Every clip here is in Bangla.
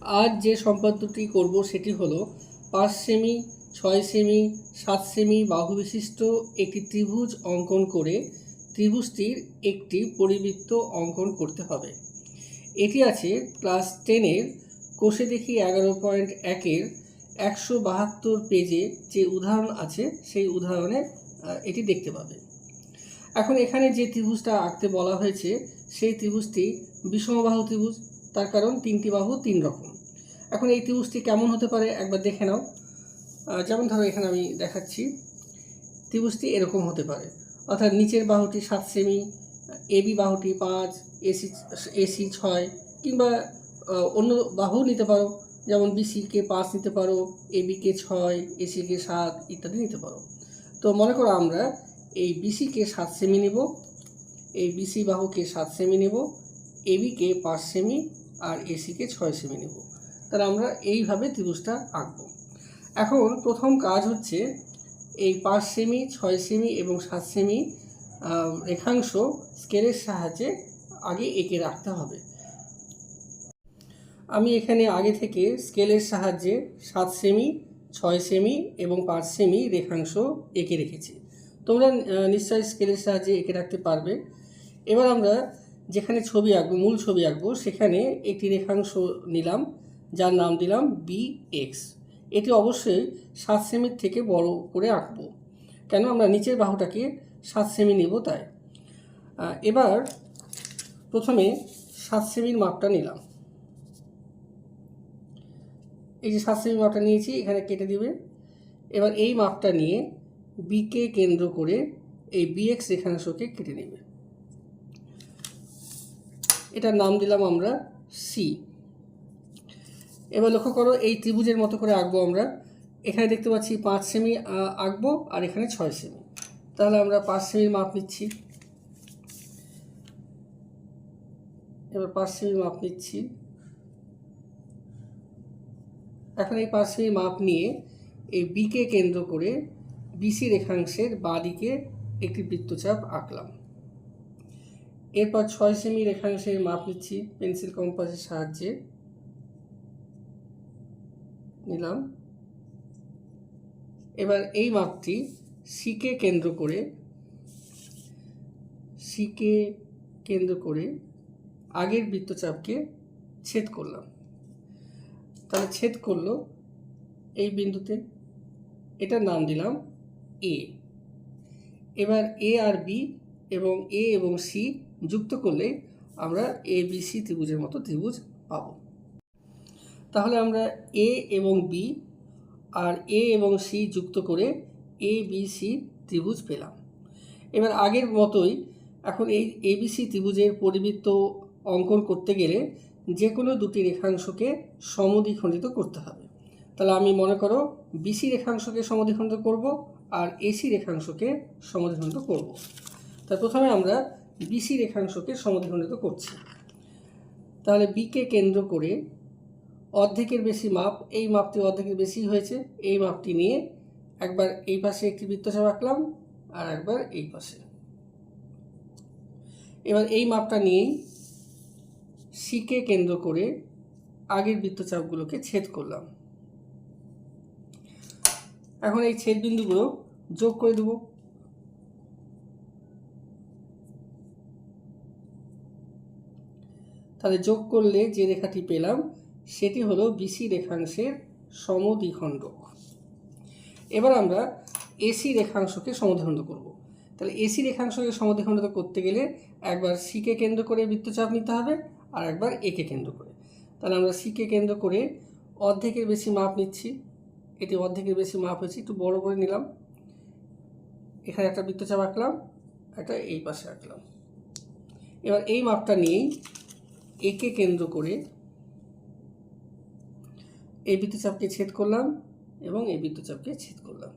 আজ যে সম্পাদ্যটি করব সেটি হলো 5 সেমি, 6 সেমি, 7 সেমি বাহু বিশিষ্ট একটি ত্রিভুজ অঙ্কন করে ত্রিভুজটির একটি পরিবৃত্ত অঙ্কন করতে হবে। এটি আছে ক্লাস 10-এর কোষে দেখি 11.1-এর 172 পেজে যে উদাহরণ আছে সেই উদাহরণে এটি দেখতে পাবে। এখন এখানে যে ত্রিভুজটা আঁকতে বলা হয়েছে সেই ত্রিভুজটি বিষমবাহু ত্রিভুজ, তার কারণ 3টি বাহু 3 রকম। এখন এই ত্রিভুজটি কেমন হতে পারে একবার দেখে নাও। যেমন ধরো এখানে আমি দেখাচ্ছি, ত্রিভুজটি এরকম হতে পারে, অর্থাৎ নিচের বাহুটি 7 সেমি, এবি বাহুটি 5, এসি 6, কিংবা অন্য বাহু নিতে পারো, যেমন বিসিকে 5 নিতে পারো, এবিকে 6, এসিকে 7 ইত্যাদি নিতে পারো। তো মনে করো আমরা এই বিসিকে 7 সেমি নেব, এই বিসি বাহুকে 7 সেমি নেব, এবিকে 5 সেমি আর এসিকে 6 সেমি নেব। তাহলে আমরা এইভাবে ত্রিভুজটা আঁকবো। এখন প্রথম কাজ হচ্ছে এই 5 সেমি, 6 সেমি এবং 7 সেমি রেখাংশ স্কেলের সাহায্যে আগে এঁকে রাখতে হবে। আমি এখানে আগে থেকে স্কেলের সাহায্যে 7 সেমি, 6 সেমি এবং 5 সেমি রেখাংশ এঁকে রেখেছি। তোমরা নিশ্চয়ই স্কেলের সাহায্যে এঁকে রাখতে পারবে। এবার আমরা যেখানে ছবি আঁকবো, মূল ছবি আঁকবো, সেখানে একটি রেখাংশ নিলাম যার নাম দিলাম BX। এটি অবশ্যই 7 সেমির থেকে বড় করে আঁকবো, কেন আমরা নিচের বাহুটাকে 7 সেমি নেব তাই। এবার প্রথমে 7 সেমির মাপটা নিলাম, এই যে 7 সেমি মাপটা নিয়েছি এখানে কেটে দিবে। এবার এই মাপটা নিয়ে বিকে কেন্দ্র করে এই BX রেখাংশকে কেটে নেবে। এটার নাম দিলাম আমরা সি। এবার লক্ষ্য করো এই ত্রিভুজের মতো করে আঁকবো আমরা। এখানে দেখতে পাচ্ছি 5 সেমি আঁকবো আর এখানে 6 সেমি। তাহলে আমরা 5 সেমির মাপ নিচ্ছি। এবার 5 সেমির মাপ নিচ্ছি। এখন এই 5 সেমি মাপ নিয়ে এই বিকে কেন্দ্র করে বিসি রেখাংশের বাঁ দিকে একটি বৃত্তচাপ আঁকলাম। এরপর 6 সেমি রেখাংশের মাপ নিচ্ছি পেন্সিল কম্পাসের সাহায্যে, নিলাম। এবার এই মাপটি সিকে কেন্দ্র করে আগের বৃত্তচাপকে ছেদ করলাম। তাহলে ছেদ করলো এই বিন্দুতে, এটার নাম দিলাম এ। এবার এ আর বি এবং এ এবং সি যুক্ত করলে আমরা ABC ত্রিভুজের মতো ত্রিভুজ পাব। তাহলে আমরা এ এবং বি আর এ এবং সি যুক্ত করে ABC ত্রিভুজ পেলাম। এবার আগের মতোই এখন এই ABC ত্রিভুজের পরিবৃত্ত অঙ্কন করতে গেলে যে কোনো দুটি রেখাংশকে সমদ্বিখণ্ডিত করতে হবে। তাহলে আমি মনে করো BC রেখাংশকে সমদ্বিখণ্ডিত করব আর AC রেখাংশকে সমদ্বিখণ্ডিত করব। তা প্রথমে আমরা BC রেখাংশকে সমদ্বিখণ্ডিত করছি। তাহলে বিকে কেন্দ্র করে অর্ধেকের বেশি মাপ, এই মাপটি অর্ধেকের বেশি হয়েছে, এই মাপটি নিয়ে একবার এই পাশে একটি বৃত্তচাপ আঁকলাম আর একবার এই পাশে। এবার এই মাপটা নিয়েই সিকে কেন্দ্র করে আগের বৃত্তচাপগুলোকে ছেদ করলাম। এখন এই ছেদ বিন্দুগুলো যোগ করে দেব। তাহলে যোগ করলে যে রেখাটি পেলাম সেটি হলো বিসি রেখাংশের সমদ্বিখণ্ডক। এবার আমরা এসি রেখাংশকে সমদ্বিখণ্ডিত করব। তাহলে এসি রেখাংশকে সমদ্বিখণ্ডিত করতে গেলে একবার সিকে কেন্দ্র করে বৃত্তচাপ নিতে হবে আর একবার একে কেন্দ্র করে। তাহলে আমরা সিকে কেন্দ্র করে অর্ধেকের বেশি মাপ নিচ্ছি। এটি অর্ধেকের বেশি মাপ হয়েছে, একটু বড় করে নিলাম। এখানে একটা বৃত্তচাপ আঁকলাম, একটা এই পাশে আঁকলাম। এবার এই মাপটা নিয়েই একে কেন্দ্র করে এই বৃত্তচাপকে ছেদ করলাম এবং এই বৃত্তচাপকে ছেদ করলাম।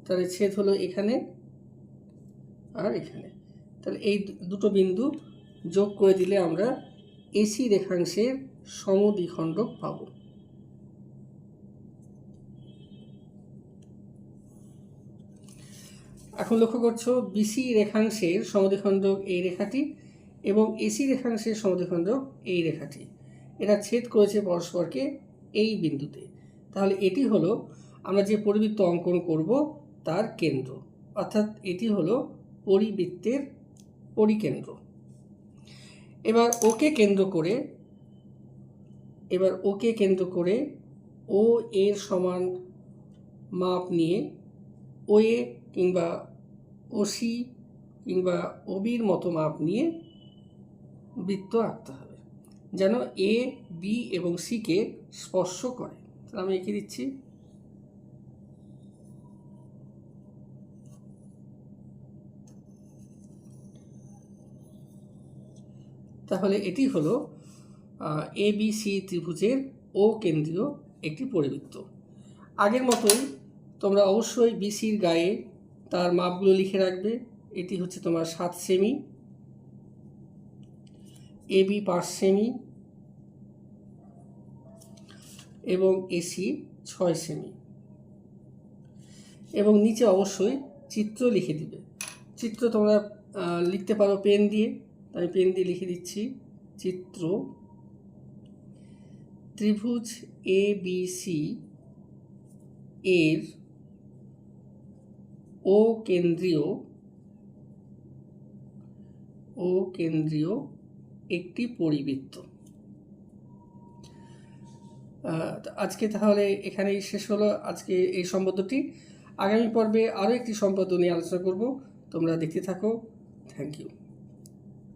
তাহলে ছেদ হলো এখানে আর এখানে। তাহলে এই দুটো বিন্দু যোগ করে দিলে আমরা এসি রেখাংশের সমদ্বিখণ্ডক পাব। এখন লক্ষ্য করছো বিসি রেখাংশের সমদ্বিখণ্ডক এই রেখাটি এবং এসি রেখাংশের সমদ্বিখণ্ডক এই রেখাটি, এরা ছেদ করেছে পরস্পরকে এই বিন্দুতে। তাহলে এটি হলো আমরা যে পরিবৃত্ত অঙ্কন করব তার কেন্দ্র, অর্থাৎ এটি হলো পরিবৃত্তের পরিকেন্দ্র। এবার ওকে কেন্দ্র করে ও এর সমান মাপ নিয়ে ও এ কিংবা ওসি কিংবা ওবির মতো মাপ নিয়ে বৃত্ত আঁকতে হবে, যেন এ বি এবং সিকে স্পর্শ করে। তাহলে আমি এঁকে দিচ্ছি। তাহলে এটি হলো ABC ত্রিভুজের ও কেন্দ্রীয় একটি পরিবৃত্ত। আগের মতোই তোমরা অবশ্যই বিসির গায়ে তার মাপগুলো লিখে রাখবে। এটি হচ্ছে তোমার 7 সেমি, AB 5 সেমি এবং এসি 6 সেমি। এবং নিচে অবশ্যই চিত্র লিখে দিবে। চিত্র তোমরা লিখতে পারো পেন দিয়ে, আমি পেন দিয়ে লিখে দিচ্ছি। চিত্র ত্রিভুজ ABC এর ও কেন্দ্রীয় একটি পরিবৃত্ত। আজকে তাহলে এখানেই শেষ হলো আজকে এই সম্পাদ্যটি। আগামী পর্বে আরও একটি সম্পাদ্য নিয়ে আলোচনা করব। তোমরা দেখতে থাকো। Thank you.